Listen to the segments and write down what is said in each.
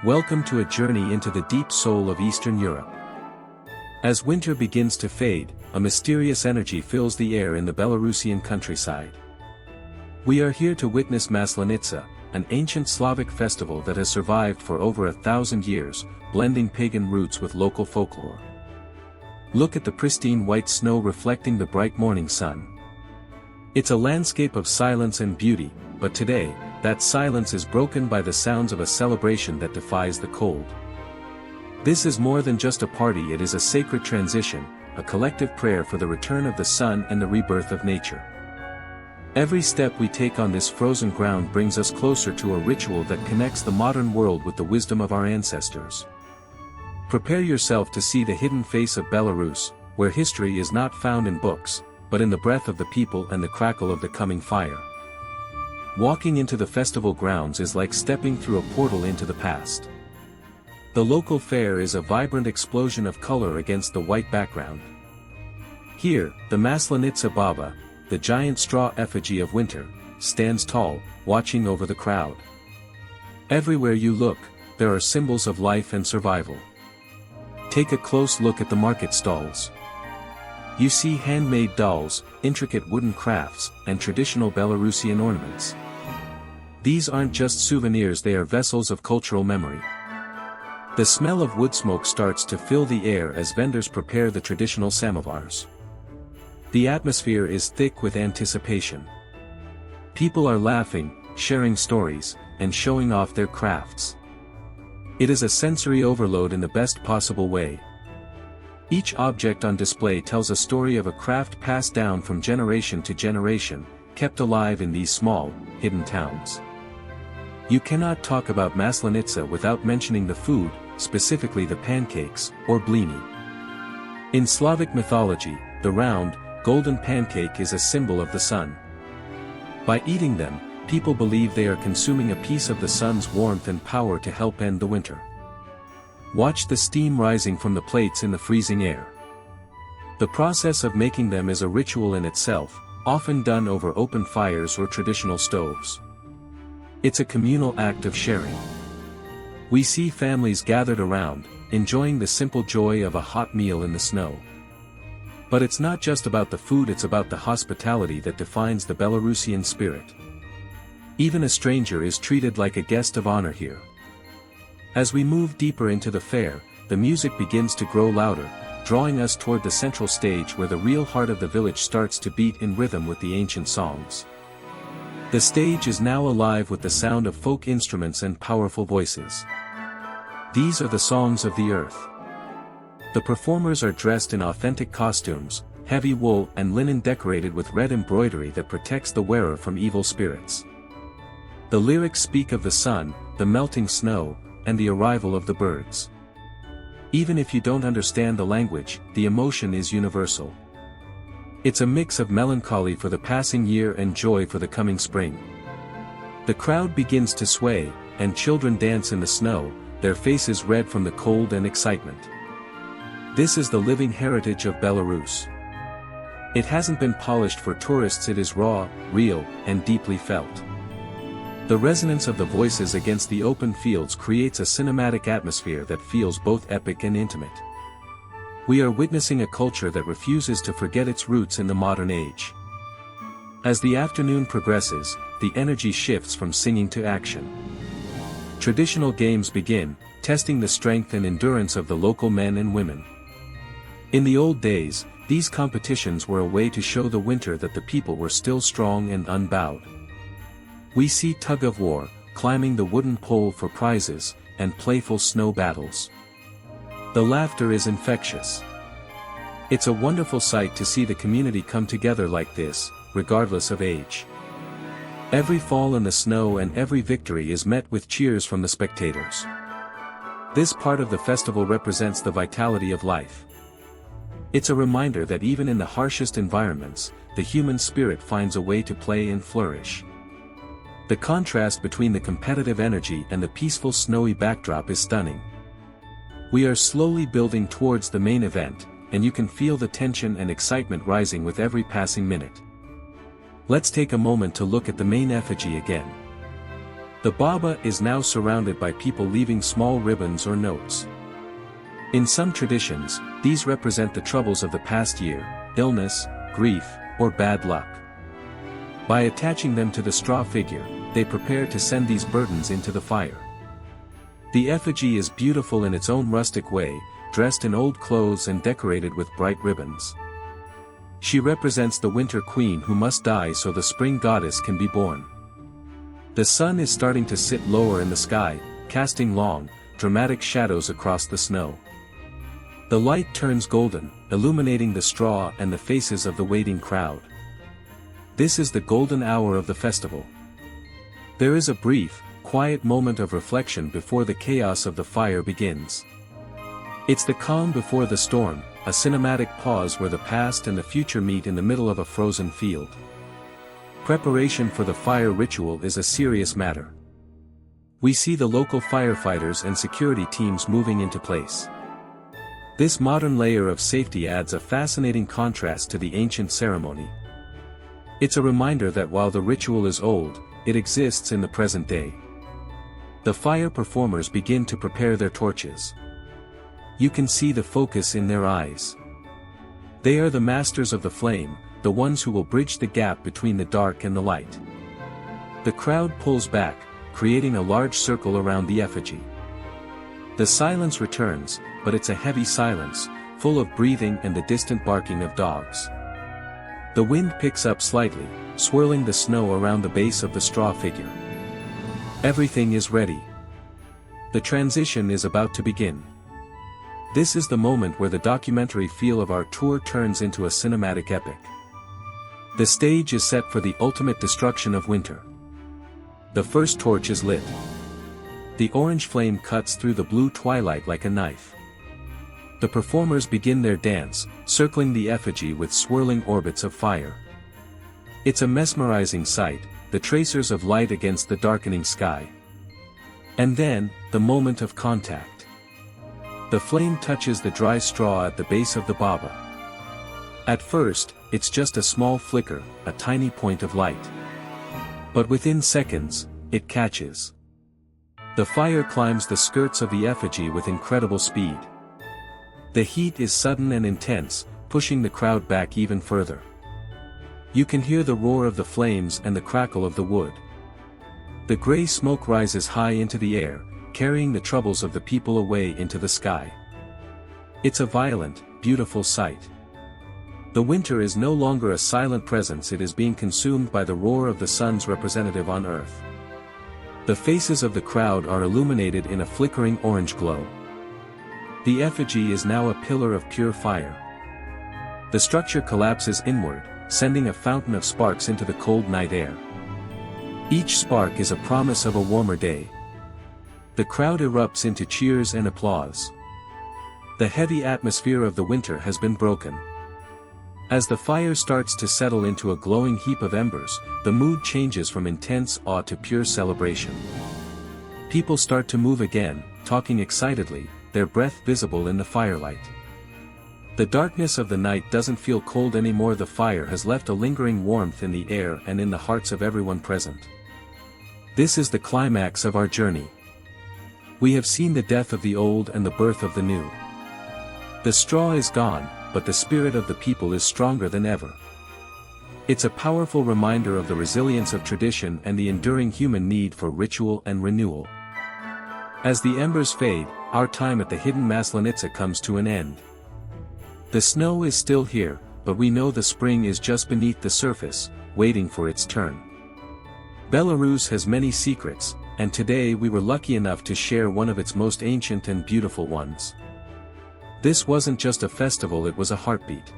Welcome to a journey into the deep soul of Eastern Europe. As winter begins to fade, a mysterious energy fills the air in the Belarusian countryside. We are here to witness Maslenitsa, an ancient Slavic festival that has survived for over 1,000 years, blending pagan roots with local folklore. Look at the pristine white snow reflecting the bright morning sun. It's a landscape of silence and beauty, but today, that silence is broken by the sounds of a celebration that defies the cold. This is more than just a party, it is a sacred transition, a collective prayer for the return of the sun and the rebirth of nature. Every step we take on this frozen ground brings us closer to a ritual that connects the modern world with the wisdom of our ancestors. Prepare yourself to see the hidden face of Belarus, where history is not found in books, but in the breath of the people and the crackle of the coming fire. Walking into the festival grounds is like stepping through a portal into the past. The local fair is a vibrant explosion of color against the white background. Here, the Maslenitsa Baba, the giant straw effigy of winter, stands tall, watching over the crowd. Everywhere you look, there are symbols of life and survival. Take a close look at the market stalls. You see handmade dolls, intricate wooden crafts, and traditional Belarusian ornaments. These aren't just souvenirs, they are vessels of cultural memory. The smell of wood smoke starts to fill the air as vendors prepare the traditional samovars. The atmosphere is thick with anticipation. People are laughing, sharing stories, and showing off their crafts. It is a sensory overload in the best possible way. Each object on display tells a story of a craft passed down from generation to generation, kept alive in these small, hidden towns. You cannot talk about Maslenitsa without mentioning the food, specifically the pancakes, or blini. In Slavic mythology, the round, golden pancake is a symbol of the sun. By eating them, people believe they are consuming a piece of the sun's warmth and power to help end the winter. Watch the steam rising from the plates in the freezing air. The process of making them is a ritual in itself, often done over open fires or traditional stoves. It's a communal act of sharing. We see families gathered around, enjoying the simple joy of a hot meal in the snow. But it's not just about the food, it's about the hospitality that defines the Belarusian spirit. Even a stranger is treated like a guest of honor here. As we move deeper into the fair, the music begins to grow louder, drawing us toward the central stage where the real heart of the village starts to beat in rhythm with the ancient songs. The stage is now alive with the sound of folk instruments and powerful voices. These are the songs of the earth. The performers are dressed in authentic costumes, heavy wool and linen decorated with red embroidery that protects the wearer from evil spirits. The lyrics speak of the sun, the melting snow, and the arrival of the birds. Even if you don't understand the language, the emotion is universal. It's a mix of melancholy for the passing year and joy for the coming spring. The crowd begins to sway, and children dance in the snow, their faces red from the cold and excitement. This is the living heritage of Belarus. It hasn't been polished for tourists, it is raw, real, and deeply felt. The resonance of the voices against the open fields creates a cinematic atmosphere that feels both epic and intimate. We are witnessing a culture that refuses to forget its roots in the modern age. As the afternoon progresses, the energy shifts from singing to action. Traditional games begin, testing the strength and endurance of the local men and women. In the old days, these competitions were a way to show the winter that the people were still strong and unbowed. We see tug-of-war, climbing the wooden pole for prizes, and playful snow battles. The laughter is infectious. It's a wonderful sight to see the community come together like this, regardless of age. Every fall in the snow and every victory is met with cheers from the spectators. This part of the festival represents the vitality of life. It's a reminder that even in the harshest environments, the human spirit finds a way to play and flourish. The contrast between the competitive energy and the peaceful snowy backdrop is stunning. We are slowly building towards the main event, and you can feel the tension and excitement rising with every passing minute. Let's take a moment to look at the main effigy again. The Baba is now surrounded by people leaving small ribbons or notes. In some traditions, these represent the troubles of the past year, illness, grief, or bad luck. By attaching them to the straw figure, they prepare to send these burdens into the fire. The effigy is beautiful in its own rustic way, dressed in old clothes and decorated with bright ribbons. She represents the winter queen who must die so the spring goddess can be born. The sun is starting to sit lower in the sky, casting long, dramatic shadows across the snow. The light turns golden, illuminating the straw and the faces of the waiting crowd. This is the golden hour of the festival. There is a brief, quiet moment of reflection before the chaos of the fire begins. It's the calm before the storm, a cinematic pause where the past and the future meet in the middle of a frozen field. Preparation for the fire ritual is a serious matter. We see the local firefighters and security teams moving into place. This modern layer of safety adds a fascinating contrast to the ancient ceremony. It's a reminder that while the ritual is old, it exists in the present day. The fire performers begin to prepare their torches. You can see the focus in their eyes. They are the masters of the flame, the ones who will bridge the gap between the dark and the light. The crowd pulls back, creating a large circle around the effigy. The silence returns, but it's a heavy silence, full of breathing and the distant barking of dogs. The wind picks up slightly, swirling the snow around the base of the straw figure. Everything is ready. The transition is about to begin. This is the moment where the documentary feel of our tour turns into a cinematic epic. The stage is set for the ultimate destruction of winter. The first torch is lit. The orange flame cuts through the blue twilight like a knife. The performers begin their dance, circling the effigy with swirling orbits of fire. It's a mesmerizing sight, the tracers of light against the darkening sky. And then, the moment of contact. The flame touches the dry straw at the base of the Baba. At first, it's just a small flicker, a tiny point of light. But within seconds, it catches. The fire climbs the skirts of the effigy with incredible speed. The heat is sudden and intense, pushing the crowd back even further. You can hear the roar of the flames and the crackle of the wood. The gray smoke rises high into the air, carrying the troubles of the people away into the sky. It's a violent, beautiful sight. The winter is no longer a silent presence, it is being consumed by the roar of the sun's representative on earth. The faces of the crowd are illuminated in a flickering orange glow. The effigy is now a pillar of pure fire. The structure collapses inward, sending a fountain of sparks into the cold night air. Each spark is a promise of a warmer day. The crowd erupts into cheers and applause. The heavy atmosphere of the winter has been broken. As the fire starts to settle into a glowing heap of embers, the mood changes from intense awe to pure celebration. People start to move again, talking excitedly, their breath visible in the firelight. The darkness of the night doesn't feel cold anymore, the fire has left a lingering warmth in the air and in the hearts of everyone present. This is the climax of our journey. We have seen the death of the old and the birth of the new. The straw is gone, but the spirit of the people is stronger than ever. It's a powerful reminder of the resilience of tradition and the enduring human need for ritual and renewal. As the embers fade, our time at the hidden Maslenitsa comes to an end. The snow is still here, but we know the spring is just beneath the surface, waiting for its turn. Belarus has many secrets, and today we were lucky enough to share one of its most ancient and beautiful ones. This wasn't just a festival, it was a heartbeat.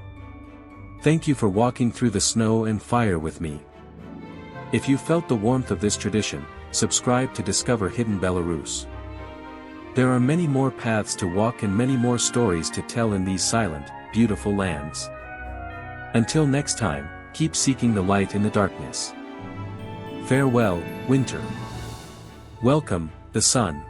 Thank you for walking through the snow and fire with me. If you felt the warmth of this tradition, subscribe to discover Hidden Belarus. There are many more paths to walk and many more stories to tell in these silent, beautiful lands. Until next time, keep seeking the light in the darkness. Farewell, winter. Welcome, the sun.